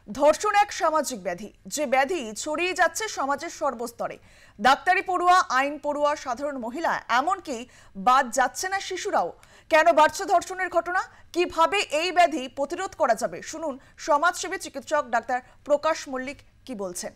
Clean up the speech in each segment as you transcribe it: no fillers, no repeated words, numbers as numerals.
ধর্ষণ এক সামাজিক ব্যাধি, যে ব্যাধি ছড়িয়ে যাচ্ছে সমাজের সর্বস্তরে। ডাক্তারি পড়ুয়া, আইন পড়ুয়া, সাধারণ মহিলা, এমনকি বাদ যাচ্ছে না শিশুরাও। কেন বাড়ছে ধর্ষণের ঘটনা? কিভাবে এই ব্যাধি প্রতিরোধ করা যাবে? শুনুন সমাজসেবী চিকিৎসক ডাক্তার প্রকাশ মল্লিক কি বলছেন।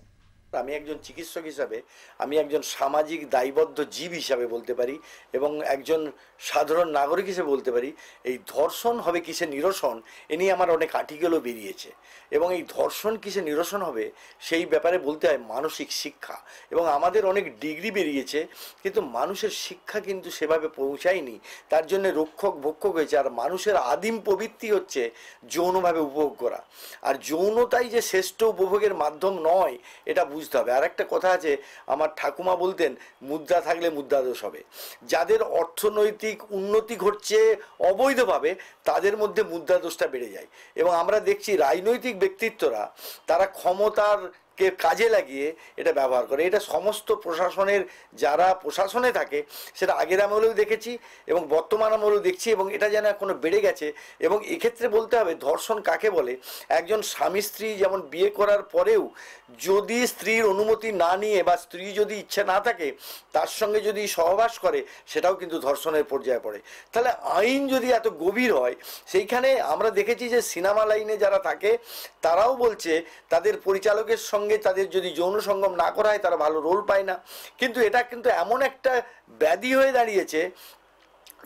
আমি একজন চিকিৎসক হিসাবে, আমি একজন সামাজিক দায়বদ্ধ জীব হিসাবে বলতে পারি এবং একজন সাধারণ নাগরিক হিসেবে বলতে পারি, এই ধর্ষণ হবে কিসে নিরসন এ নিয়ে আমার অনেক আর্টিকেলও বেরিয়েছে। এবং এই ধর্ষণ কিসে নিরসন হবে সেই ব্যাপারে বলতে হয় মানসিক শিক্ষা। এবং আমাদের অনেক ডিগ্রি বেরিয়েছে, কিন্তু মানুষের শিক্ষা কিন্তু সেভাবে পৌঁছায়নি। তার জন্য রক্ষক ভক্ষক হয়েছে। আর মানুষের আদিম প্রবৃত্তি হচ্ছে যৌনভাবে উপভোগ করা। আর যৌনতাই যে শ্রেষ্ঠ উপভোগের মাধ্যম নয়, এটা বুঝতে হবে। আর একটা কথা আছে, আমার ঠাকুমা বলতেন, মুদ্রা থাকলে মুদ্রা দোষ হবে। যাদের অর্থনৈতিক উন্নতি ঘটছে অবৈধভাবে, তাদের মধ্যে মুদ্রা দোষটা বেড়ে যায়। এবং আমরা দেখছি রাজনৈতিক ব্যক্তিত্বরা তারা ক্ষমতার কে কাজে লাগিয়ে এটা ব্যবহার করে। এটা সমস্ত প্রশাসনের, যারা প্রশাসনে থাকে, সেটা আগের আমলেও দেখেছি এবং বর্তমান আমলেও দেখছি, এবং এটা যেন এখনো বেড়ে গেছে। এবং এক্ষেত্রে বলতে হবে ধর্ষণ কাকে বলে। একজন স্বামী স্ত্রী যেমন বিয়ে করার পরেও যদি স্ত্রীর অনুমতি না নিয়ে বা স্ত্রী যদি ইচ্ছে না থাকে তার সঙ্গে যদি সহবাস করে, সেটাও কিন্তু ধর্ষণের পর্যায়ে পড়ে। তাহলে আইন যদি এত গভীর হয়, সেইখানে আমরা দেখেছি যে সিনেমা লাইনে যারা থাকে তারাও বলছে তাদের পরিচালকের সঙ্গে তাদের যদি যৌন সঙ্গম না করা হয় তারা ভালো রোল পায় না। কিন্তু এটা কিন্তু এমন একটা ব্যাধি হয়ে দাঁড়িয়েছে,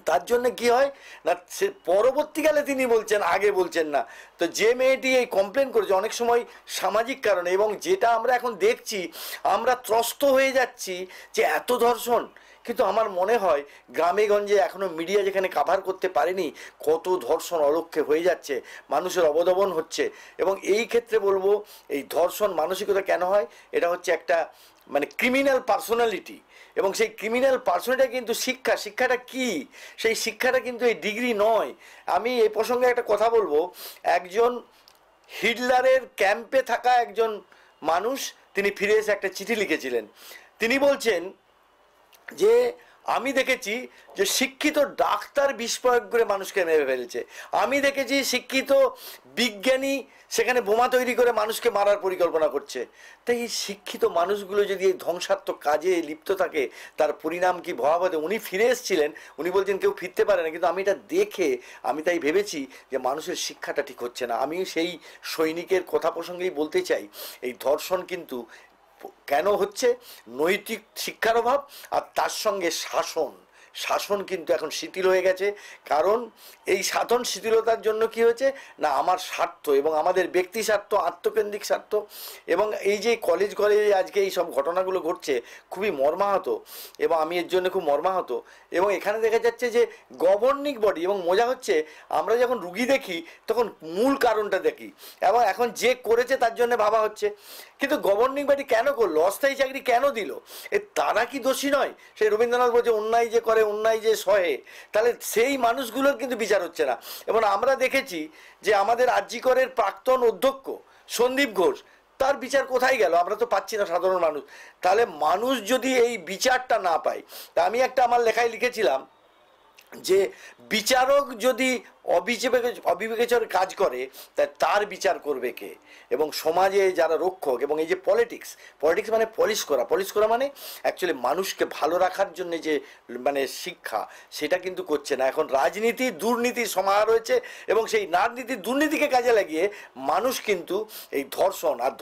তার জন্য কি হয় না, সে পরবর্তীকালে তিনি বলছেন, আগে বলছেন না। তো যে মেয়েটি এই কমপ্লেন করেছে, অনেক সময় সামাজিক কারণে, এবং যেটা আমরা এখন দেখছি, আমরা ত্রস্ত হয়ে যাচ্ছি যে এত ধর্ষণ। কিন্তু আমার মনে হয় গ্রামে গঞ্জে এখনও মিডিয়া যেখানে কাভার করতে পারেনি, কত ধর্ষণ অলক্ষ্যে হয়ে যাচ্ছে, মানুষের অবদমন হচ্ছে। এবং এই ক্ষেত্রে বলবো, এই ধর্ষণ মানসিকতা কেন হয়, এটা হচ্ছে একটা মানে ক্রিমিনাল পার্সোনালিটি। এবং সেই ক্রিমিনাল পার্সোনালিটি কিন্তু শিক্ষাটা কি, সেই শিক্ষাটা কিন্তু এই ডিগ্রি নয়। আমি এই প্রসঙ্গে একটা কথা বলবো, একজন হিটলারের ক্যাম্পে থাকা একজন মানুষ, তিনি ফিরে এসে একটা চিঠি লিখেছিলেন। তিনি বলছেন যে আমি দেখেছি যে শিক্ষিত ডাক্তার বিষ প্রয়োগ করে মানুষকে মেরে ফেলছে, আমি দেখেছি শিক্ষিত বিজ্ঞানী সেখানে বোমা তৈরি করে মানুষকে মারার পরিকল্পনা করছে। তাই এই শিক্ষিত মানুষগুলো যদি এই ধ্বংসাত্মক কাজে লিপ্ত থাকে, তার পরিণাম কি ভয়াবহ। উনি ফিরে এসেছিলেন, উনি বলছেন কেউ ফিরতে পারে না, কিন্তু আমি এটা দেখে আমি তাই ভেবেছি যে মানুষের শিক্ষাটা ঠিক হচ্ছে না। আমি সেই সৈনিকের কথা প্রসঙ্গেই বলতে চাই, এই ধর্ষণ কিন্তু কেন হচ্ছে, নৈতিক শিক্ষার অভাব, আর তার সঙ্গে শাসন কিন্তু এখন শিথিল হয়ে গেছে। কারণ এই সাধন শিথিলতার জন্য কি হয়েছে না, আমার স্বার্থ এবং আমাদের ব্যক্তি স্বার্থ, আত্মকেন্দ্রিক স্বার্থ। এবং এই যে কলেজে আজকে এই সব ঘটনাগুলো ঘটছে, খুবই মর্মাহত, এবং আমি এর জন্য খুব মর্মাহত। এবং এখানে দেখা যাচ্ছে যে গভর্নিং বডি, এবং মজা হচ্ছে আমরা যখন রুগী দেখি তখন মূল কারণটা দেখি, এবং এখন যে করেছে তার জন্য ভাবা হচ্ছে। কিন্তু গভর্নিং বডি কেন করলো, অস্থায়ী চাকরি কেন দিল, তারা কি দোষী নয়? সেই রবীন্দ্রনাথ বলছে অন্যায় যে করে অন্যায় যে সহে। তাহলে সেই মানুষগুলোর কিন্তু বিচার হচ্ছে না। এবং আমরা দেখেছি যে আমাদের আরজিকরের প্রাক্তন অধ্যক্ষ সন্দীপ ঘোষ, তার বিচার কোথায় গেল? আমরা তো পাচ্ছি না সাধারণ মানুষ। তাহলে মানুষ যদি এই বিচারটা না পায়, তা আমি একটা আমার লেখায় লিখেছিলাম যে বিচারক যদি অবিবেচনার কাজ করে, তার বিচার করবে কে? এবং সমাজে যারা রক্ষক, এবং এই যে পলিটিক্স মানে পলিশ করা মানে অ্যাকচুয়ালি মানুষকে ভালো রাখার জন্য যে মানে শিক্ষা, সেটা কিন্তু করছে না। এখন রাজনীতি দুর্নীতির সমাহার রয়েছে, এবং সেই দুর্নীতিকে কাজে লাগিয়ে মানুষ কিন্তু এই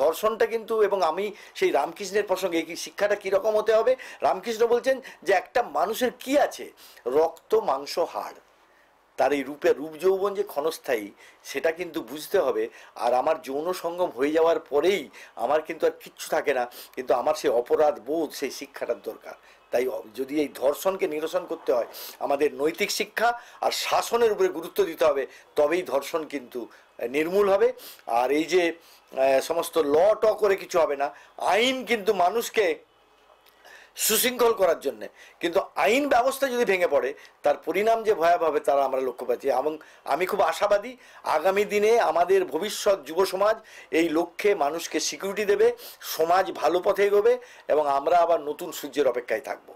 ধর্ষণটা কিন্তু, এবং আমি সেই রামকৃষ্ণের প্রসঙ্গে এই শিক্ষাটা কীরকম হতে হবে, রামকৃষ্ণ বলছেন যে একটা মানুষের কি আছে, রক্ত মাংস হাড়, তার এই রূপ যৌবন যে ক্ষণস্থায়ী, সেটা কিন্তু বুঝতে হবে। আর আমার যৌন সঙ্গম হয়ে যাওয়ার পরেই আমার কিন্তু আর কিচ্ছু থাকে না, কিন্তু আমার সেই অপরাধ বোধ, সেই শিক্ষাটার দরকার। তাই যদি এই ধর্ষণকে নিরসন করতে হয়, আমাদের নৈতিক শিক্ষা আর শাসনের উপরে গুরুত্ব দিতে হবে, তবেই ধর্ষণ কিন্তু নির্মূল হবে। আর এই যে সমস্ত করে কিছু হবে না। আইন কিন্তু মানুষকে সুশৃঙ্খল করার জন্য, কিন্তু আইন ব্যবস্থা যদি ভেঙে পড়ে, তার পরিণাম যে ভয়াবহ হবে তারা আমরা লক্ষ্য পাচ্ছি। এবং আমি খুব আশাবাদী, আগামী দিনে আমাদের ভবিষ্যৎ যুব সমাজ এই লক্ষ্যে মানুষকে সিকিউরিটি দেবে, সমাজ ভালো পথে এগোবে, এবং আমরা আবার নতুন সূর্যের অপেক্ষায় থাকবো।